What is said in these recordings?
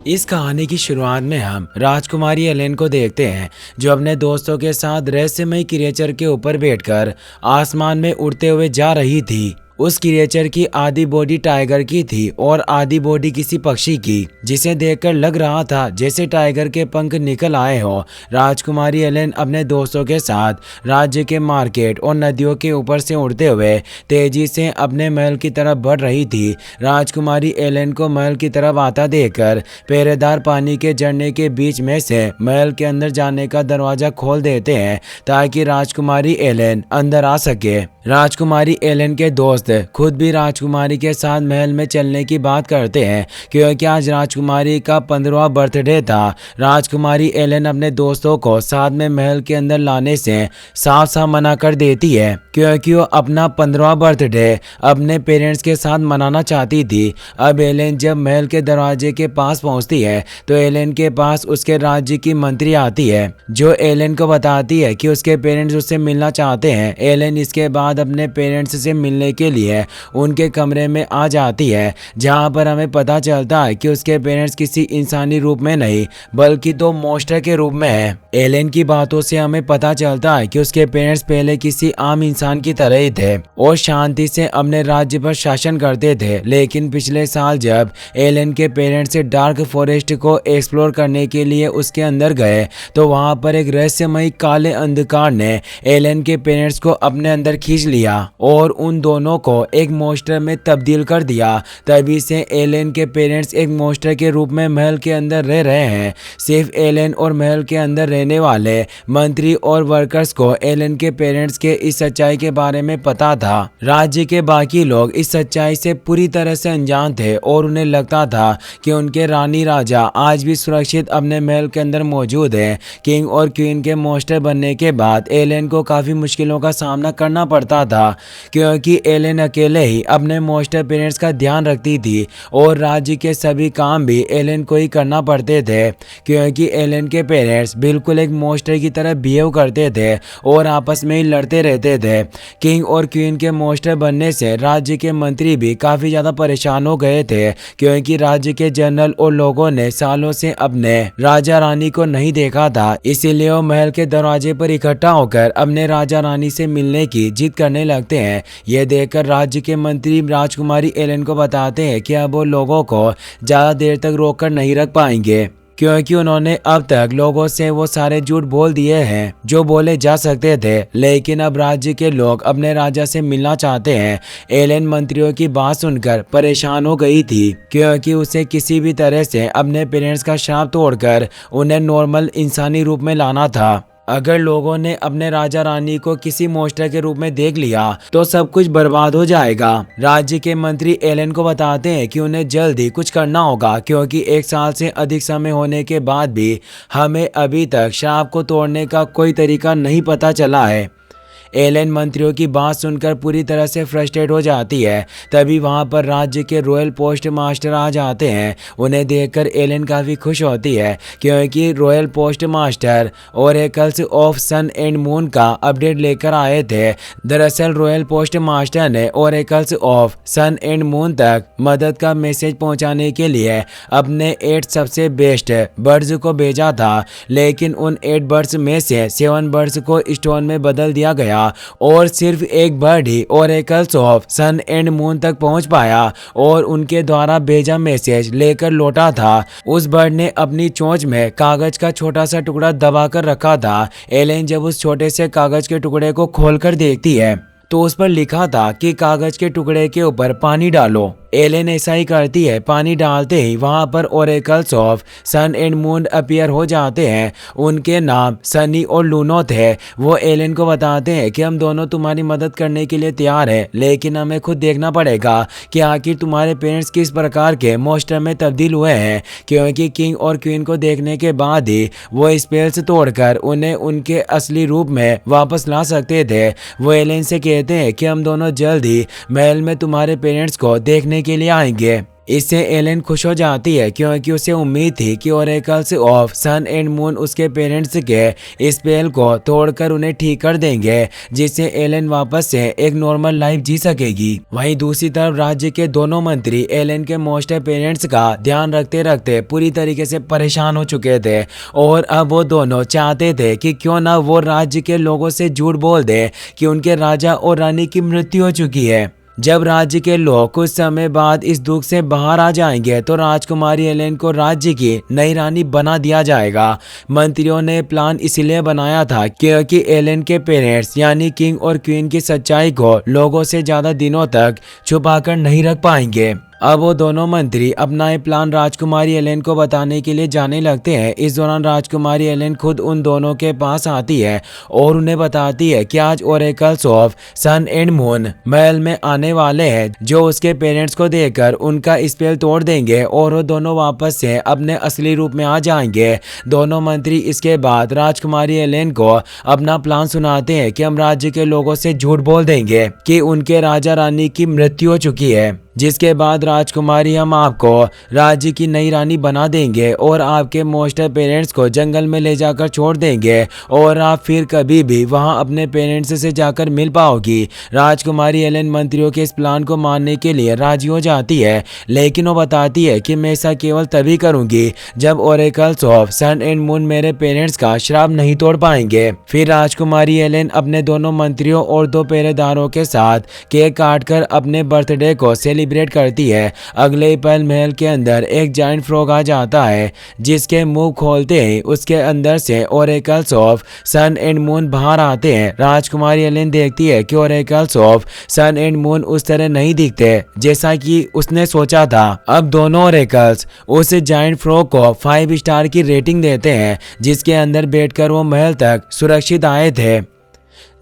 इस कहानी की शुरुआत में हम राजकुमारी एलेन को देखते हैं जो अपने दोस्तों के साथ रहस्यमय क्रिएचर के ऊपर बैठकर आसमान में उड़ते हुए जा रही थी। उस क्रिएचर की आधी बॉडी टाइगर की थी और आधी बॉडी किसी पक्षी की, जिसे देखकर लग रहा था जैसे टाइगर के पंख निकल आए हो। राजकुमारी एलेन अपने दोस्तों के साथ राज्य के मार्केट और नदियों के ऊपर से उड़ते हुए तेजी से अपने महल की तरफ बढ़ रही थी। राजकुमारी एलेन को महल की तरफ आता देखकर पहरेदार पानी के झरने के बीच में से महल के अंदर जाने का दरवाजा खोल देते हैं ताकि राजकुमारी एलेन अंदर आ सके। राजकुमारी एलेन के दोस्त खुद भी राजकुमारी के साथ महल में चलने की बात करते हैं क्योंकि आज राजकुमारी का 15वां बर्थडे था। राजकुमारी एलेन अपने दोस्तों को साथ में महल के अंदर लाने से साफ साफ मना कर देती है क्योंकि वो अपना 15वां बर्थडे अपने पेरेंट्स के साथ मनाना चाहती थी। अब एलेन जब महल के दरवाजे के पास पहुंचती है तो एलेन के पास उसके राज्य की मंत्री आती है जो एलेन को बताती है कि उसके पेरेंट्स उससे मिलना चाहते हैं। एलेन इसके बाद अपने पेरेंट्स से मिलने के लिए उनके कमरे में आ जाती है जहां पर हमें पता चलता है कि उसके पेरेंट्स किसी इंसानी रूप में नहीं बल्कि तो मॉन्स्टर के रूप में है। एलेन की बातों से हमें पता चलता है कि उसके पेरेंट्स पहले किसी आम इंसान की तरह ही थे और शांति से अपने राज्य पर शासन करते थे, लेकिन पिछले साल जब एलेन के पेरेंट्स डार्क फॉरेस्ट को एक्सप्लोर करने के लिए उसके अंदर गए तो वहां पर एक रहस्यमयी काले अंधकार ने एलेन के पेरेंट्स को अपने अंदर खींच लिया और उन दोनों को एक मॉन्स्टर में तब्दील कर दिया। तभी से एलेन के पेरेंट्स एक मॉन्स्टर के रूप में महल के अंदर रह रहे हैं। सिर्फ एलेन और महल के अंदर रहने वाले मंत्री और वर्कर्स को एलेन के पेरेंट्स के इस सच्चाई के बारे में पता था। राज्य के बाकी लोग इस सच्चाई से पूरी तरह से अनजान थे और उन्हें लगता था कि उनके रानी राजा आज भी सुरक्षित अपने महल के अंदर मौजूद है। किंग और क्वीन के मॉन्स्टर बनने के बाद एलेन को काफी मुश्किलों का सामना करना पड़ता था क्योंकि एलेन अकेले ही अपने मॉन्स्टर पेरेंट्स का ध्यान रखती थी और राज्य के सभी काम भी एलेन को ही करना पड़ते थे क्योंकि एलेन के पेरेंट्स बिल्कुल एक मॉन्स्टर की तरह बिहेव करते थे और आपस में ही लड़ते रहते थे। किंग और क्वीन के मॉन्स्टर बनने से राज्य के मंत्री भी काफी ज्यादा परेशान हो गए थे क्योंकि राज्य के जनरल और लोगों ने सालों से अपने राजा रानी को नहीं देखा था, इसीलिए वो महल के दरवाजे पर इकट्ठा होकर अपने राजा रानी से मिलने की जिद करने लगते हैं। यह देखकर राज्य के मंत्री राजकुमारी एलेन को बताते हैं कि अब वो लोगों को ज्यादा देर तक रोककर नहीं रख पाएंगे क्योंकि उन्होंने अब तक लोगों से वो सारे झूठ बोल दिए हैं जो बोले जा सकते थे, लेकिन अब राज्य के लोग अपने राजा से मिलना चाहते हैं। एलेन मंत्रियों की बात सुनकर परेशान हो गई थी क्योंकि उसे किसी भी तरह से अपने पेरेंट्स का श्राप तोड़कर उन्हें नॉर्मल इंसानी रूप में लाना था। अगर लोगों ने अपने राजा रानी को किसी मॉन्स्टर के रूप में देख लिया तो सब कुछ बर्बाद हो जाएगा। राज्य के मंत्री एलेन को बताते हैं कि उन्हें जल्द ही कुछ करना होगा क्योंकि 1 साल से अधिक समय होने के बाद भी हमें अभी तक श्राप को तोड़ने का कोई तरीका नहीं पता चला है। एलेन मंत्रियों की बात सुनकर पूरी तरह से फ्रस्ट्रेट हो जाती है। तभी वहां पर राज्य के रॉयल पोस्ट मास्टर आ जाते हैं। उन्हें देखकर एलेन काफी खुश होती है क्योंकि royal postmaster Oracles of sun and moon का अपडेट लेकर आए थे। दरअसल रॉयल पोस्ट मास्टर ने oracles of sun and Moon तक मदद का मैसेज पहुंचाने के लिए अपने 8 सबसे बेस्ट बर्ड्स को भेजा था, लेकिन उन 8 बर्ड्स में से 7 बर्ड्स को स्टोन में बदल दिया गया और सिर्फ एक बर्ड ही Oracles of sun and Moon तक पहुंच पाया और उनके द्वारा भेजा मैसेज लेकर लौटा था। उस बर्ड ने अपनी चोंच में कागज का छोटा सा टुकड़ा दबाकर रखा था। एलेन जब उस छोटे से कागज के टुकड़े को खोलकर देखती है तो उस पर लिखा था कि कागज के टुकड़े के ऊपर पानी डालो। एलेन ऐसा ही करती है। पानी डालते ही वहां पर Oracles of sun and Moon appear हो जाते हैं। उनके नाम सनी और लूनो थे। वो एलेन को बताते हैं कि हम दोनों तुम्हारी मदद करने के लिए तैयार हैं, लेकिन हमें खुद देखना पड़ेगा कि आखिर तुम्हारे पेरेंट्स किस प्रकार के मॉन्स्टर में तब्दील हुए हैं क्योंकि किंग और क्वीन को देखने के बाद ही वो स्पेल्स तोड़कर उन्हें उनके असली रूप में वापस ला सकते थे। वो एलेन से कहते हैं कि हम दोनों जल्द ही महल में तुम्हारे पेरेंट्स को देखने के लिए आएंगे। इससे एलेन खुश हो जाती है क्योंकि उसे उम्मीद थी कि Oracles of sun and Moon उसके पेरेंट्स के स्पेल को तोड़कर उन्हें ठीक कर देंगे, जिससे एलेन वापस से एक नॉर्मल लाइफ जी सकेगी। वहीं दूसरी तरफ राज्य के दोनों मंत्री एलेन के मोस्टर पेरेंट्स का ध्यान रखते रखते पूरी तरीके से परेशान हो चुके थे और अब वो दोनों चाहते थे कि क्यों ना वो राज्य के लोगों से झूठ बोल दे कि उनके राजा और रानी की मृत्यु हो चुकी है। जब राज्य के लोग कुछ समय बाद इस दुख से बाहर आ जाएंगे तो राजकुमारी एलेन को राज्य की नई रानी बना दिया जाएगा। मंत्रियों ने प्लान इसलिए बनाया था क्योंकि एलेन के पेरेंट्स यानी किंग और क्वीन की सच्चाई को लोगों से ज्यादा दिनों तक छुपाकर नहीं रख पाएंगे। अब वो दोनों मंत्री अपना ये प्लान राजकुमारी एलेन को बताने के लिए जाने लगते हैं। इस दौरान राजकुमारी एलेन खुद उन दोनों के पास आती है और उन्हें बताती है कि आज Oracles of sun and Moon महल में आने वाले हैं, जो उसके पेरेंट्स को देखकर उनका स्पेल तोड़ देंगे और वो दोनों वापस से अपने असली रूप में आ जाएंगे। दोनों मंत्री इसके बाद राजकुमारी एलेन को अपना प्लान सुनाते हैं कि हम राज्य के लोगों से झूठ बोल देंगे कि उनके राजा रानी की मृत्यु हो चुकी है, जिसके बाद राजकुमारी हम आपको राज्य की नई रानी बना देंगे और आपके मोस्टर पेरेंट्स को जंगल में ले जाकर छोड़ देंगे और आप फिर कभी भी वहां अपने पेरेंट्स से जाकर मिल पाओगी। राजकुमारी एलेन मंत्रियों के इस प्लान को मानने के लिए राजी हो जाती है, लेकिन वो बताती है कि मैं ऐसा केवल तभी करूंगी जब Oracles of sun and Moon मेरे पेरेंट्स का श्राप नहीं तोड़ पाएंगे। फिर राजकुमारी एलेन अपने दोनों मंत्रियों और 2 पहरेदारों के साथ केक काटकर अपने बर्थडे को सेलिब्रेट करती है। अगले ही पल महल के अंदर एक जायंट फ्रॉग आ जाता है, जिसके मुंह खोलते ही उसके अंदर से Oracles of sun and Moon बाहर आते हैं। राजकुमारी एलेन देखती है कि Oracles of sun and Moon उस तरह नहीं दिखते जैसा कि उसने सोचा था। अब दोनों ओरेकल्स उस जायंट फ्रॉग को 5 स्टार की रेटिंग देते हैं, जिसके अंदर बैठकर वो महल तक सुरक्षित आए थे।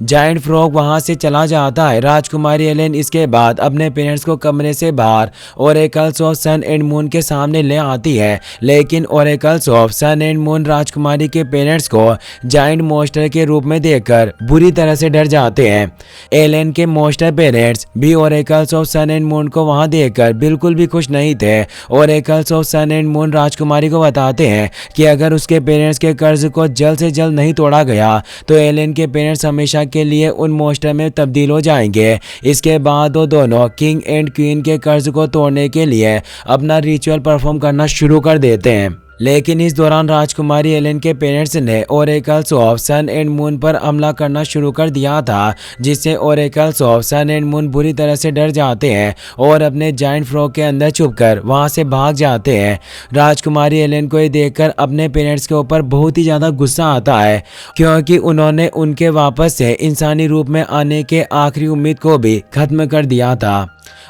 जायंट फ्रॉग वहां से चला जाता है। राजकुमारी एलेन इसके बाद अपने पेरेंट्स को कमरे से बाहर Oracles of sun and moon के सामने ले आती है, लेकिन Oracles of sun and moon राजकुमारी के पेरेंट्स को जायंट मोस्टर के रूप में देखकर बुरी तरह से डर जाते हैं। एलेन के मोस्टर पेरेंट्स भी oracles of sun and moon को वहां देखकर बिल्कुल भी खुश नहीं थे। Oracles of sun and moon राजकुमारी को बताते हैं कि अगर उसके पेरेंट्स के कर्ज को जल्द से जल्द नहीं तोड़ा गया तो एलेन के पेरेंट्स हमेशा के लिए उन मोस्टर में तब्दील हो जाएंगे। इसके बाद वो दोनों किंग एंड क्वीन के कर्ज को तोड़ने के लिए अपना रिचुअल परफॉर्म करना शुरू कर देते हैं। लेकिन इस दौरान राजकुमारी एलेन के पेरेंट्स ने oracles of sun and moon पर हमला करना शुरू कर दिया था, जिससे oracles of sun and moon बुरी तरह से डर जाते हैं और अपने जायंट फ्रॉग के अंदर छुपकर वहां से भाग जाते हैं। राजकुमारी एलेन को ये देखकर अपने पेरेंट्स के ऊपर बहुत ही ज्यादा गुस्सा आता है, क्योंकि उन्होंने उनके वापस से इंसानी रूप में आने के आखिरी उम्मीद को भी खत्म कर दिया था।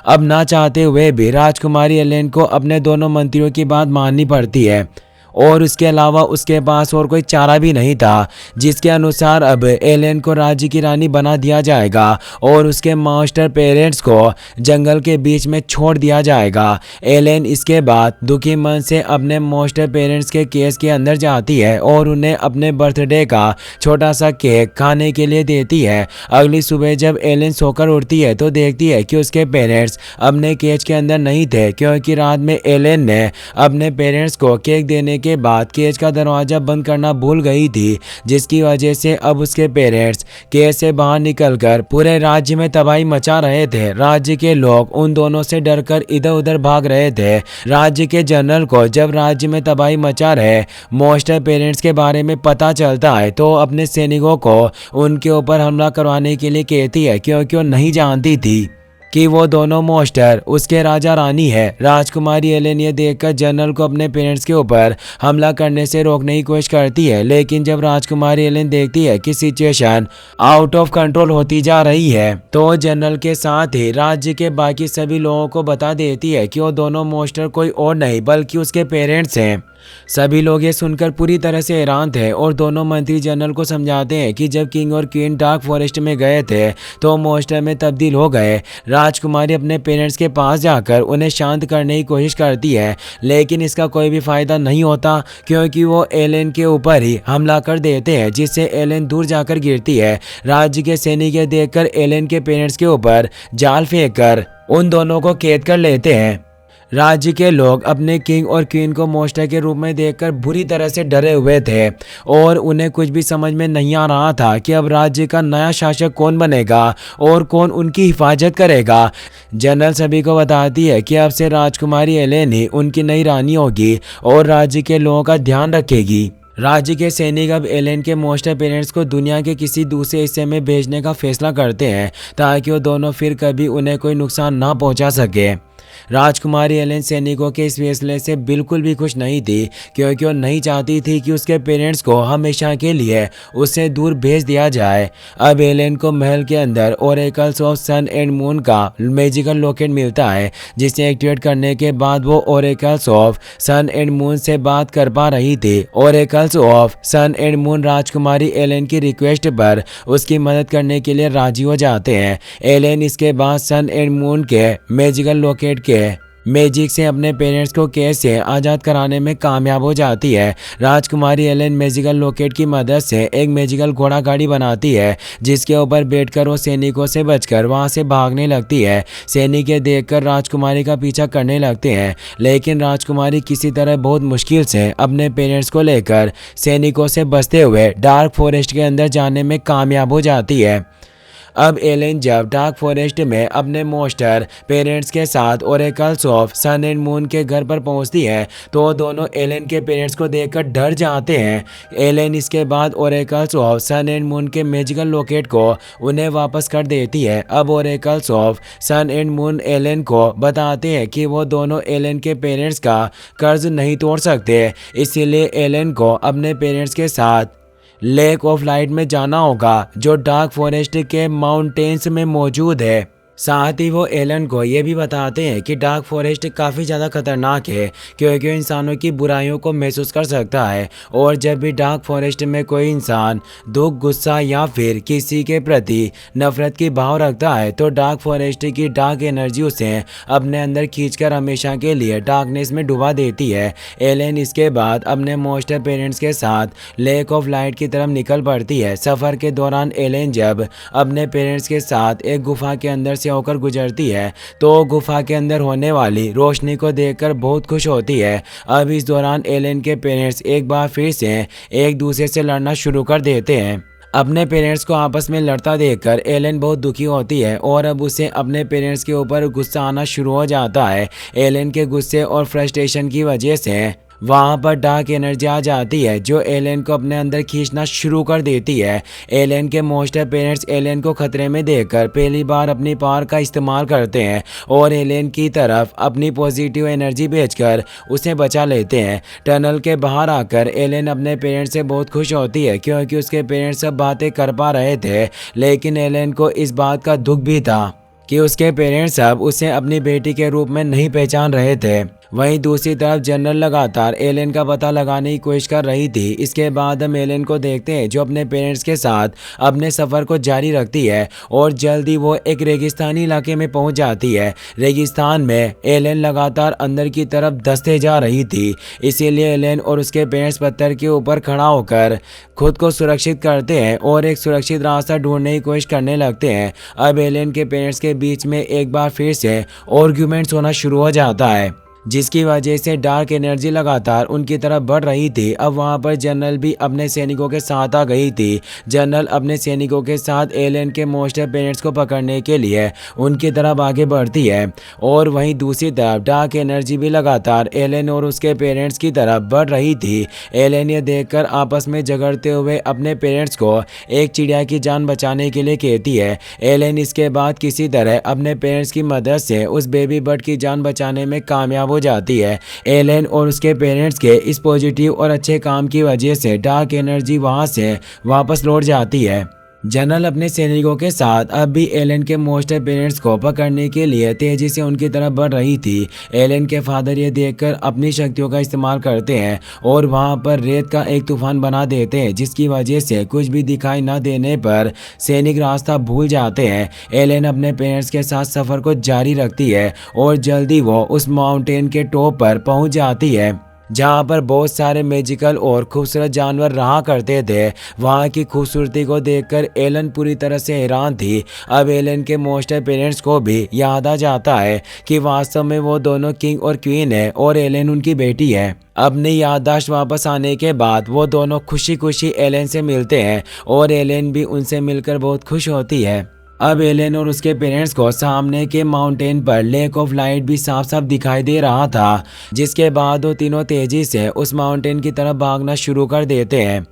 अब ना चाहते हुए भी राजकुमारी एलेन को अपने दोनों मंत्रियों की बात माननी पड़ती है और उसके अलावा उसके पास और कोई चारा भी नहीं था, जिसके अनुसार अब एलेन को राज्य की रानी बना दिया जाएगा और उसके मास्टर पेरेंट्स को जंगल के बीच में छोड़ दिया जाएगा। एलेन इसके बाद दुखी मन से अपने मास्टर पेरेंट्स के केस के अंदर जाती है और उन्हें अपने बर्थडे का छोटा सा केक खाने के लिए देती है। अगली सुबह जब एलेन सोकर उठती है तो देखती है कि उसके पेरेंट्स अपने केज के अंदर नहीं थे, क्योंकि रात में एलेन ने अपने पेरेंट्स को केक देने के बाद केज का दरवाजा बंद करना भूल गई थी, जिसकी वजह से अब उसके पेरेंट्स केज से बाहर निकलकर पूरे राज्य में तबाही मचा रहे थे। राज्य के लोग उन दोनों से डरकर इधर उधर भाग रहे थे। राज्य के जनरल को जब राज्य में तबाही मचा रहे मोस्टर पेरेंट्स के बारे में पता चलता है तो अपने सैनिकों को उनके ऊपर हमला करवाने के लिए कहती है, क्योंकि वो नहीं जानती थी कि वो दोनों मोस्टर उसके राजा रानी है। राजकुमारी एलेन ये देखकर जनरल को अपने पेरेंट्स के ऊपर हमला करने से रोकने की कोशिश करती है, लेकिन जब राजकुमारी एलेन देखती है कि सिचुएशन आउट ऑफ कंट्रोल होती जा रही है तो जनरल के साथ ही राज्य के बाकी सभी लोगों को बता देती है कि वो दोनों मोस्टर कोई और नहीं बल्कि उसके पेरेंट्स हैं। सभी लोग ये सुनकर पूरी तरह से हैरान थे और दोनों मंत्री जनरल को समझाते हैं कि जब किंग और क्वीन डार्क फॉरेस्ट में गए थे तो मोस्टर में तब्दील हो गए। राजकुमारी अपने पेरेंट्स के पास जाकर उन्हें शांत करने की कोशिश करती है, लेकिन इसका कोई भी फायदा नहीं होता, क्योंकि वो एलेन के ऊपर ही हमला कर देते हैं, जिससे एलेन दूर जाकर गिरती है। राज्य के सैनिक देखकर एलेन के पेरेंट्स के ऊपर जाल फेंक कर उन दोनों को कैद कर लेते हैं। राज्य के लोग अपने किंग और क्वीन को मॉन्स्टर के रूप में देखकर बुरी तरह से डरे हुए थे और उन्हें कुछ भी समझ में नहीं आ रहा था कि अब राज्य का नया शासक कौन बनेगा और कौन उनकी हिफाजत करेगा। जनरल सभी को बताती है कि अब से राजकुमारी एलेन ही उनकी नई रानी होगी और राज्य के लोगों का ध्यान रखेगी। राज्य के सैनिक अब एलेन के मॉन्स्टर पेरेंट्स को दुनिया के किसी दूसरे हिस्से में भेजने का फैसला करते हैं ताकि वो दोनों फिर कभी उन्हें कोई नुकसान ना पहुंचा सके। राजकुमारी एलेन सैनिकों के इस फैसले से बिल्कुल भी खुश नहीं थी क्योंकि वो नहीं चाहती थी कि उसके पेरेंट्स को हमेशा के लिए उससे दूर भेज दिया जाए। अब एलेन को महल के अंदर oracles of sun and moon का मैजिकल लॉकेट मिलता है जिसे एक्टिवेट करने के बाद वो oracles of sun and moon से बात कर पा रही थी। Oracles of sun and moon राजकुमारी एलेन की रिक्वेस्ट पर उसकी मदद करने के लिए राजी हो जाते हैं। एलेन इसके बाद सन एंड मून के मैजिकल लॉकेट के मैजिक से अपने पेरेंट्स को केस से आज़ाद कराने में कामयाब हो जाती है। राजकुमारी एलेन मैजिकल लॉकेट की मदद से एक मैजिकल घोड़ा गाड़ी बनाती है जिसके ऊपर बैठकर वो सैनिकों से बचकर वहां से भागने लगती है। सैनिक देखकर राजकुमारी का पीछा करने लगते हैं लेकिन राजकुमारी किसी तरह बहुत मुश्किल से अपने पेरेंट्स को लेकर सैनिकों से बचते हुए डार्क फॉरेस्ट के अंदर जाने में कामयाब हो जाती है। अब एलेन जब डार्क फॉरेस्ट में अपने मॉन्स्टर पेरेंट्स के साथ oracles of sun and moon के घर पर पहुंचती है तो दोनों एलेन के पेरेंट्स को देखकर डर जाते हैं। एलेन इसके बाद oracles of sun and moon के मैजिकल लॉकेट को उन्हें वापस कर देती है। अब oracles of sun and moon Ellen को बताते हैं कि वो दोनों एलेन के पेरेंट्स का कर्ज नहीं तोड़ सकते, इसीलिए एलेन को अपने पेरेंट्स के साथ लेक ऑफ लाइट में जाना होगा जो डार्क फॉरेस्ट के माउंटेन्स में मौजूद है। साथ ही वो एलन को ये भी बताते हैं कि डार्क फॉरेस्ट काफ़ी ज़्यादा खतरनाक है क्योंकि इंसानों की बुराइयों को महसूस कर सकता है और जब भी डार्क फॉरेस्ट में कोई इंसान दुख, गुस्सा या फिर किसी के प्रति नफरत की भाव रखता है तो डार्क फॉरेस्ट की डार्क एनर्जी उसे अपने अंदर खींचकर हमेशा के लिए डार्कनेस में डुबा देती है। एलन इसके बाद अपने मॉन्स्टर पेरेंट्स के साथ लेक ऑफ लाइट की तरफ निकल पड़ती है। सफ़र के दौरान एलन जब अपने पेरेंट्स के साथ एक गुफा के अंदर से होकर गुजरती है तो गुफा के अंदर होने वाली रोशनी को देखकर बहुत खुश होती है। अब इस दौरान एलेन के पेरेंट्स एक बार फिर से एक दूसरे से लड़ना शुरू कर देते हैं। अपने पेरेंट्स को आपस में लड़ता देखकर एलेन बहुत दुखी होती है और अब उसे अपने पेरेंट्स के ऊपर गुस्सा आना शुरू हो जाता है। एलेन के गुस्से और फ्रस्ट्रेशन की वजह से वहाँ पर डार्क एनर्जी आ जाती है जो एलेन को अपने अंदर खींचना शुरू कर देती है। एलेन के मॉन्स्टर पेरेंट्स एलेन को खतरे में देखकर पहली बार अपनी पावर का इस्तेमाल करते हैं और एलेन की तरफ अपनी पॉजिटिव एनर्जी भेजकर उसे बचा लेते हैं। टनल के बाहर आकर एलेन अपने पेरेंट्स से बहुत खुश होती है क्योंकि उसके पेरेंट्स सब बातें कर पा रहे थे, लेकिन एलेन को इस बात का दुख भी था कि उसके पेरेंट्स अब उसे अपनी बेटी के रूप में नहीं पहचान रहे थे। वहीं दूसरी तरफ जनरल लगातार एलेन का पता लगाने की कोशिश कर रही थी। इसके बाद हम एलेन को देखते हैं जो अपने पेरेंट्स के साथ अपने सफ़र को जारी रखती है और जल्दी वो एक रेगिस्तानी इलाके में पहुंच जाती है। रेगिस्तान में एलेन लगातार अंदर की तरफ धंसते जा रही थी, इसीलिए एलेन और उसके पेरेंट्स पत्थर के ऊपर खड़ा होकर खुद को सुरक्षित करते हैं और एक सुरक्षित रास्ता ढूंढने की कोशिश करने लगते हैं। अब एलेन के पेरेंट्स के बीच में एक बार फिर से आर्ग्यूमेंट्स होना शुरू हो जाता है जिसकी वजह से डार्क एनर्जी लगातार उनकी तरफ बढ़ रही थी। अब वहां पर जनरल भी अपने सैनिकों के साथ आ गई थी। जनरल अपने सैनिकों के साथ एलेन के मॉन्स्टर पेरेंट्स को पकड़ने के लिए उनकी तरफ आगे बढ़ती है और वहीं दूसरी तरफ डार्क एनर्जी भी लगातार एलेन और उसके पेरेंट्स की तरफ बढ़ रही थी। एलेन ये देखकर आपस में झगड़ते हुए अपने पेरेंट्स को एक चिड़िया की जान बचाने के लिए कहती है। एलेन इसके बाद किसी तरह अपने पेरेंट्स की मदद से उस बेबी बर्ड की जान बचाने में कामयाब हो जाती है। एलेन और उसके पेरेंट्स के इस पॉजिटिव और अच्छे काम की वजह से डार्क एनर्जी वहां से वापस लौट जाती है। जनरल अपने सैनिकों के साथ अब भी एलेन के मॉन्स्टर पेरेंट्स को पकड़ने के लिए तेजी से उनकी तरफ बढ़ रही थी। एलेन के फादर ये देखकर अपनी शक्तियों का इस्तेमाल करते हैं और वहां पर रेत का एक तूफान बना देते हैं जिसकी वजह से कुछ भी दिखाई न देने पर सैनिक रास्ता भूल जाते हैं। एलेन अपने पेरेंट्स के साथ सफ़र को जारी रखती है और जल्दी वो उस माउंटेन के टॉप पर पहुंच जाती है। जहाँ पर बहुत सारे मैजिकल और खूबसूरत जानवर रहा करते थे। वहाँ की खूबसूरती को देखकर एलन पूरी तरह से हैरान थी। अब एलन के मोस्टर पेरेंट्स को भी याद आ जाता है कि वास्तव में वो दोनों किंग और क्वीन है और एलन उनकी बेटी है। अपनी याददाश्त वापस आने के बाद वो दोनों खुशी खुशी एलन से मिलते हैं और एलन भी उनसे मिलकर बहुत खुश होती है। अब एलन और उसके पेरेंट्स को सामने के माउंटेन पर लेक ऑफ लाइट भी साफ साफ दिखाई दे रहा था, जिसके बाद वो तीनों तेजी से उस माउंटेन की तरफ भागना शुरू कर देते हैं।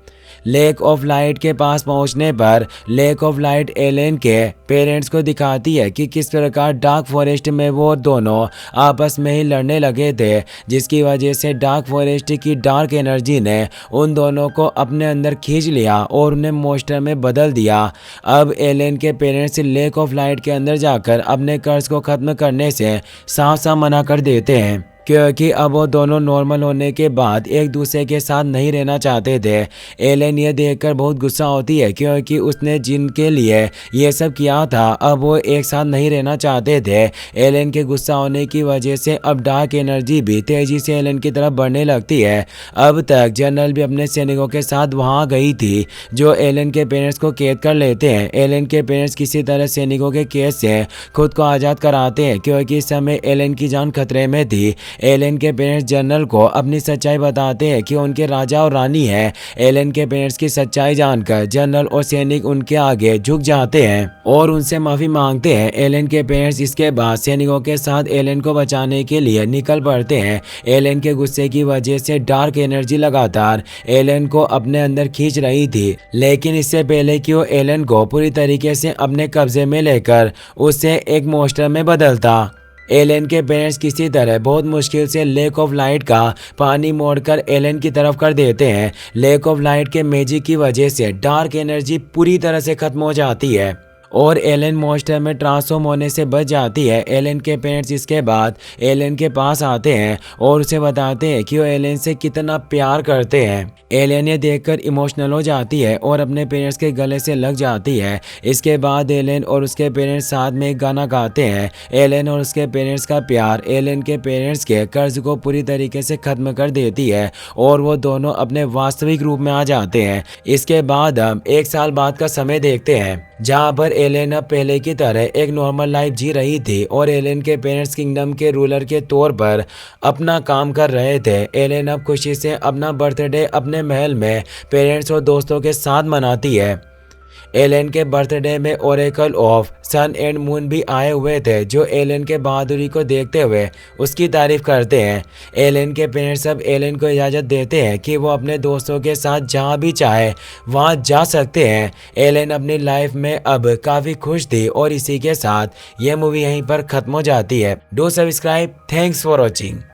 लेक ऑफ लाइट के पास पहुंचने पर लेक ऑफ लाइट एलन के पेरेंट्स को दिखाती है कि किस प्रकार डार्क फॉरेस्ट में वो दोनों आपस में ही लड़ने लगे थे, जिसकी वजह से डार्क फॉरेस्ट की डार्क एनर्जी ने उन दोनों को अपने अंदर खींच लिया और उन्हें मोस्टर में बदल दिया। अब एलन के पेरेंट्स लेक ऑफ लाइट के अंदर जाकर अपने कर्ज को खत्म करने से साफ साफ मना कर देते हैं, क्योंकि अब वो दोनों नॉर्मल होने के बाद एक दूसरे के साथ नहीं रहना चाहते थे। एलन ये देखकर बहुत गुस्सा होती है, क्योंकि उसने जिनके लिए ये सब किया था अब वो एक साथ नहीं रहना चाहते थे। एलन के गुस्सा होने की वजह से अब डार्क एनर्जी भी तेजी से एलन की तरफ बढ़ने लगती है। अब तक जनरल भी अपने सैनिकों के साथ वहाँ गई थी, जो एलन के पेरेंट्स को कैद कर लेते हैं। एलन के पेरेंट्स किसी तरह सैनिकों के कैद से खुद को आज़ाद कराते हैं, क्योंकि इस समय एलन की जान खतरे में थी। एलन के पेरेंट्स जनरल को अपनी सच्चाई बताते हैं कि उनके राजा और रानी है। एलन के पेरेंट्स की सच्चाई जानकर जनरल और सैनिक उनके आगे झुक जाते हैं और उनसे माफी मांगते हैं। एलन के पेरेंट्स इसके बाद सैनिकों के साथ एलन को बचाने के लिए निकल पड़ते हैं। एलन के गुस्से की वजह से डार्क एनर्जी लगातार एलन को अपने अंदर खींच रही थी, लेकिन इससे पहले कि वो एलन को पूरी तरीके से अपने कब्जे में लेकर उसे एक मोस्टर में बदलता, एलन के पेरेंट्स किसी तरह बहुत मुश्किल से लेक ऑफ लाइट का पानी मोड़कर एलन की तरफ कर देते हैं। लेक ऑफ लाइट के मैजिक की वजह से डार्क एनर्जी पूरी तरह से खत्म हो जाती है और एलन मोस्टर में ट्रांसफॉर्म होने से बच जाती है। एलन के पेरेंट्स इसके बाद एलन के पास आते हैं और उसे बताते हैं कि वो एलन से कितना प्यार करते हैं। एलन ये देखकर इमोशनल हो जाती है और अपने पेरेंट्स के गले से लग जाती है। इसके बाद एलन और उसके पेरेंट्स साथ में एक गाना गाते हैं। एलन और उसके पेरेंट्स का प्यार एलन के पेरेंट्स के कर्ज को पूरी तरीके से खत्म कर देती है और वो दोनों अपने वास्तविक रूप में आ जाते हैं। इसके बाद हम एक साल बाद का समय देखते हैं, जहाँ पर एलन अब पहले की तरह एक नॉर्मल लाइफ जी रही थी और एलन के पेरेंट्स किंगडम के रूलर के तौर पर अपना काम कर रहे थे। एलन अब खुशी से अपना बर्थडे अपने महल में पेरेंट्स और दोस्तों के साथ मनाती है। एलन के बर्थडे में oracle of sun and moon भी आए हुए थे, जो एलन के बहादुरी को देखते हुए उसकी तारीफ करते हैं। एलन के पेरेंट्स अब एलन को इजाज़त देते हैं कि वो अपने दोस्तों के साथ जहाँ भी चाहे वहाँ जा सकते हैं। एलन अपनी लाइफ में अब काफ़ी खुश थी और इसी के साथ यह मूवी यहीं पर ख़त्म हो जाती है। Do subscribe. Thanks for watching.